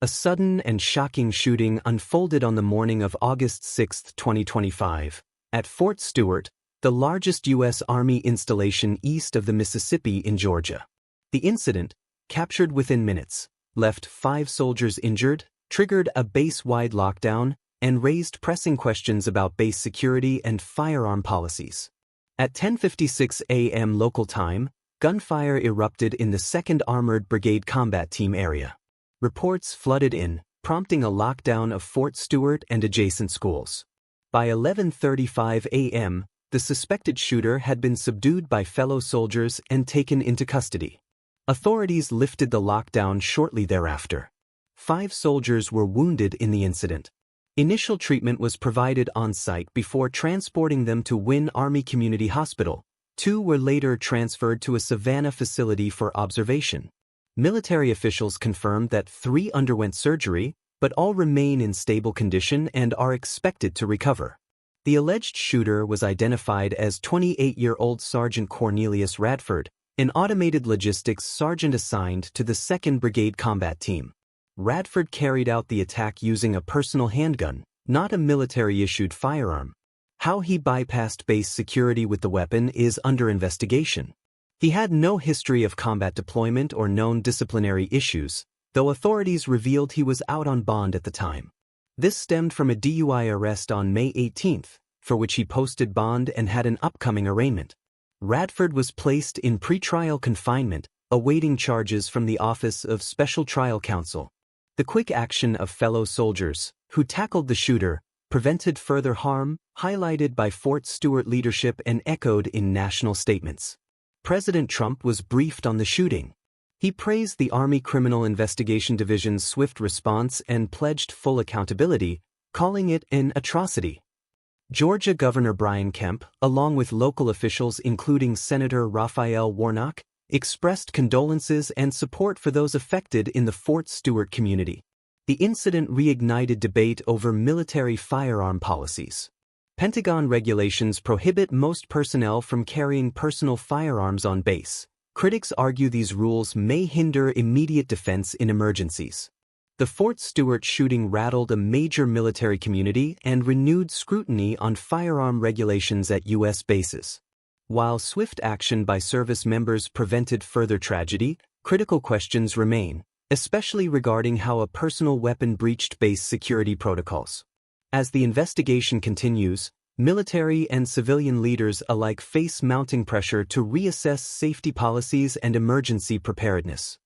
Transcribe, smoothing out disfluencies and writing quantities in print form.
A sudden and shocking shooting unfolded on the morning of August 6, 2025, at Fort Stewart, the largest U.S. Army installation east of the Mississippi in Georgia. The incident, captured within minutes, left 5 soldiers injured, triggered a base-wide lockdown, and raised pressing questions about base security and firearm policies. At 10:56 a.m. local time, gunfire erupted in the 2nd Armored Brigade Combat Team area. Reports flooded in, prompting a lockdown of Fort Stewart and adjacent schools. By 11:35 a.m., the suspected shooter had been subdued by fellow soldiers and taken into custody. Authorities lifted the lockdown shortly thereafter. 5 soldiers were wounded in the incident. Initial treatment was provided on-site before transporting them to Wynn Army Community Hospital. 2 were later transferred to a Savannah facility for observation. Military officials confirmed that 3 underwent surgery, but all remain in stable condition and are expected to recover. The alleged shooter was identified as 28-year-old Sergeant Cornelius Radford, an automated logistics sergeant assigned to the 2nd Brigade Combat Team. Radford carried out the attack using a personal handgun, not a military-issued firearm. How he bypassed base security with the weapon is under investigation. He had no history of combat deployment or known disciplinary issues, though authorities revealed he was out on bond at the time. This stemmed from a DUI arrest on May 18, for which he posted bond and had an upcoming arraignment. Radford was placed in pretrial confinement, awaiting charges from the Office of Special Trial Counsel. The quick action of fellow soldiers, who tackled the shooter, prevented further harm, highlighted by Fort Stewart leadership and echoed in national statements. President Trump was briefed on the shooting. He praised the Army Criminal Investigation Division's swift response and pledged full accountability, calling it an atrocity. Georgia Governor Brian Kemp, along with local officials including Senator Raphael Warnock, expressed condolences and support for those affected in the Fort Stewart community. The incident reignited debate over military firearm policies. Pentagon regulations prohibit most personnel from carrying personal firearms on base. Critics argue these rules may hinder immediate defense in emergencies. The Fort Stewart shooting rattled a major military community and renewed scrutiny on firearm regulations at U.S. bases. While swift action by service members prevented further tragedy, critical questions remain, especially regarding how a personal weapon breached base security protocols. As the investigation continues, military and civilian leaders alike face mounting pressure to reassess safety policies and emergency preparedness.